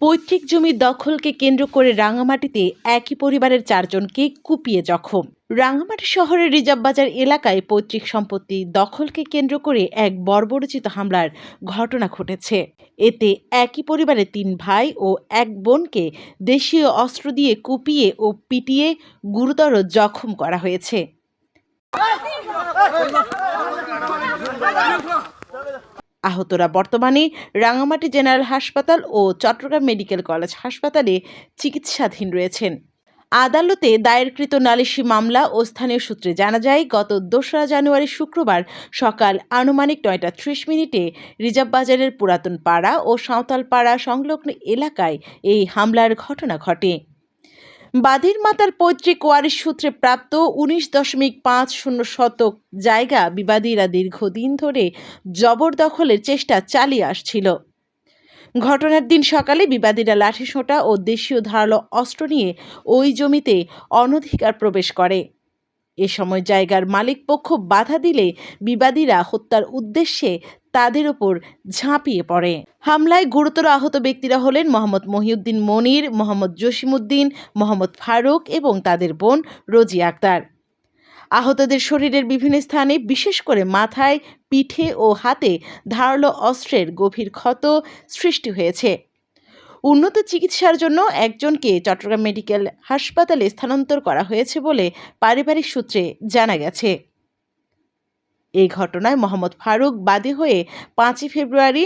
পৈতৃক জমি দখলকে কেন্দ্র করে রাঙামাটিতে একই পরিবারের 4 জনকে কুপিয়ে জখম। রাঙামাটি শহরের রিজার্ভ বাজার এলাকায় পৈতৃক সম্পত্তি দখলকে কেন্দ্র করে এক বর্বরোচিত হামলার ঘটনা ঘটেছে। এতে একই পরিবারের 3 ভাই ও 1 বোনকে দেশীয় অস্ত্র দিয়ে কুপিয়ে ও পিটিয়ে গুরুতর জখম করা হয়েছে। আহতরা বর্তমানে রাঙামাটি জেনারেল হাসপাতাল ও চট্টগ্রাম মেডিকেল কলেজ হাসপাতালে চিকিৎসাধীন রয়েছেন। আদালতে দায়েরকৃত নালিশি মামলা ও স্থানীয় সূত্রে জানা যায়, গত 2রা জানুয়ারি শুক্রবার সকাল আনুমানিক 9টা 30 মিনিটে রিজার্ভ বাজারের পুরাতন পাড়া ও সাঁওতাল পাড়া সংলগ্ন এলাকায় এই হামলার ঘটনা ঘটে। বাদীর মাতার পৈতৃক ওয়ারিশ সূত্রে প্রাপ্ত 19.50 শতক জায়গা বিবাদীরা দীর্ঘদিন ধরে জবরদখলের চেষ্টা চালিয়ে আসছিল। ঘটনার দিন সকালে বিবাদীরা লাঠিসোঁটা ও দেশীয় ধারালো অস্ত্র নিয়ে ওই জমিতে অনধিকার প্রবেশ করে। এ সময় জায়গার মালিকপক্ষ বাধা দিলে বিবাদীরা হত্যার উদ্দেশ্যে তাদের উপর ঝাঁপিয়ে পড়ে। হামলায় গুরুতর আহত ব্যক্তিরা হলেন মোহাম্মদ মহিউদ্দিন মনির, মোহাম্মদ জসিমউদ্দিন, মোহাম্মদ ফারুক এবং তাদের বোন রোজিয়া আক্তার। আহতদের শরীরের বিভিন্ন স্থানে, বিশেষ করে মাথায়, পিঠে ও হাতে ধারালো অস্ত্রের গভীর ক্ষত সৃষ্টি হয়েছে। উন্নত চিকিৎসার জন্য একজনকে চট্টগ্রাম মেডিকেল হাসপাতালে স্থানান্তর করা হয়েছে বলে পারিবারিক সূত্রে জানা গেছে। এই ঘটনায় মোহাম্মদ ফারুক বাদী হয়ে 5 ফেব্রুয়ারি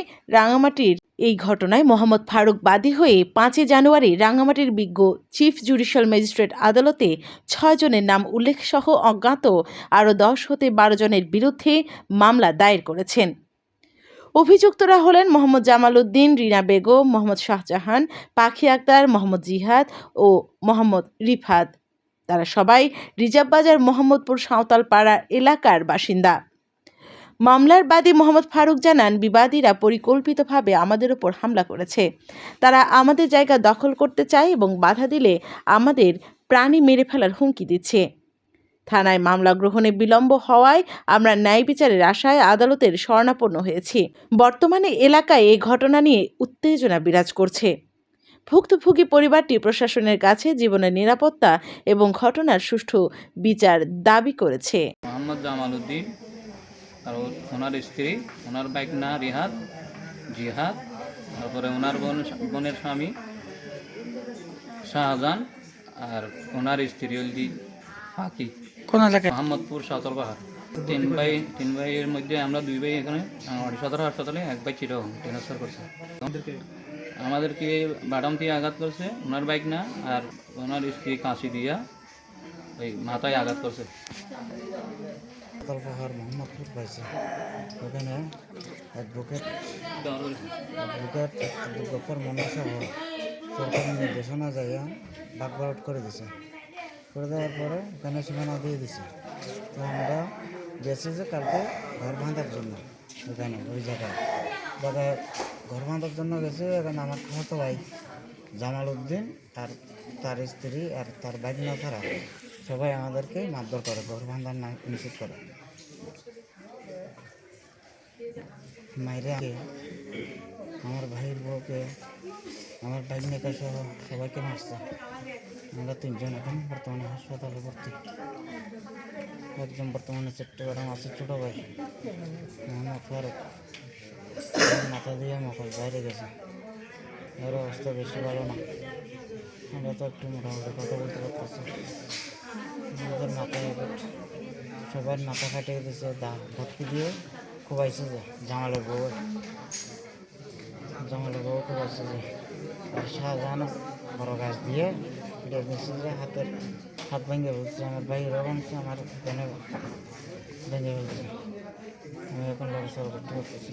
রাঙামাটির বিজ্ঞ চিফ জুডিশিয়াল ম্যাজিস্ট্রেট আদালতে 6 জনের নাম উল্লেখ সহ অজ্ঞাত আরও 10 হতে 12 জনের বিরুদ্ধে মামলা দায়ের করেছেন। অভিযুক্তরা হলেন মোহাম্মদ জামাল উদ্দিন, রিনা বেগম, মোহাম্মদ শাহজাহান, পাখি আক্তার, মোহাম্মদ জিহাদ ও মোহাম্মদ রিফাত। তারা সবাই রিজার্ভ বাজার মোহাম্মদপুর সাঁওতাল পাড়া এলাকার বাসিন্দা। মামলার বাদী মোহাম্মদ ফারুক জানান, বিবাদীরা পরিকল্পিতভাবে আমাদের উপর হামলা করেছে। তারা আমাদের জায়গা দখল করতে চায় এবং বাধা দিলে আমাদের প্রাণী মেরে ফেলার হুমকি দিচ্ছে। থানায় মামলা গ্রহণে বিলম্ব হওয়ায় আমরা ন্যায় বিচারের আশায় আদালতের শরণাপন্ন হয়েছি। বর্তমানে এলাকায় এই ঘটনা নিয়ে উত্তেজনা বিরাজ করছে। ভুক্তভোগী পরিবারটি প্রশাসনের কাছে জীবনের নিরাপত্তা এবং ঘটনার সুষ্ঠু বিচার দাবি করেছে। মোহাম্মদ জামাল উদ্দিন আর ওনার স্ত্রী, ওনার বাইকনা রিহাত, জিহাদ, তারপরে ওনার বোনের স্বামী শাহজাহান আর ওনার স্ত্রী হলদি পাখি। কোন এলাকায়? মোহাম্মদপুর সাঁওতাল পাহাড়। তিন ভাইয়ের মধ্যে আমরা 2 ভাই এখানে রাঙামাটি সদর হাসপাতালে, 1 ভাই চিটাগং ট্রান্সফার করছে। আমাদেরকে বাদাম দিয়ে আঘাত করছে ওনার বাইক না, আর ওনার স্ত্রী কাঁচি দিয়া ওই মাথায় আঘাত করছে। সাঁওতাল পাহাড় মোহাম্মদপুর পাইছে, ওখানে অ্যাডভোকেট আব্দুল গফফার মন্ডল সহ সরকারি নির্দেশনা জায়গা বাগবারট করে দিছে। করে দেওয়ার পরে ওখানে সীমানা দিয়ে দিছে। তো আমরা গেছি যে কালকে ঘর বাঁধার জন্য, ওখানে ওই জায়গায় ঘর বাঁধার জন্য গেছে। এখানে আমার খালাতো ভাই জামাল উদ্দিন আর তার স্ত্রী আর তার বাইকনা ছাড়া সবাই আমাদেরকে মারধর করে, ঘর বাঁধার নিষেধ করে। মাইরে আমার ভাইয়ের বউকে, আমার বাইকনাকে সহ সবাইকে মারছে। আমরা 3 জন এখন বর্তমানে হাসপাতালে ভর্তি। একজন বর্তমানে চট্টগ্রাম আছে, ছোটো ভাই মোহাম্মদ ফারুক, মাথা দিয়ে মকল বাইরে গেছে। এর অবস্থা বেশি ভালো না। আমরা তো একটু মোটামুটি কথা বলতে পারতেছি। আমাদের মাথায় সবার মাথা ফাটিয়ে দিয়েছে, ভর্তি দিয়ে খুবাইছে যে জামালের বউ খুবাইছে যে। আর শাহজাহান বড় গাছ দিয়ে নিচ্ছে যে হাত ভেঙে বলছে, আমার ভাইয়েরও ভাঙছে, আমার বোনের ভেঙে বলছে। আমি এখন ব্যবস্থা করতে পারতেছি।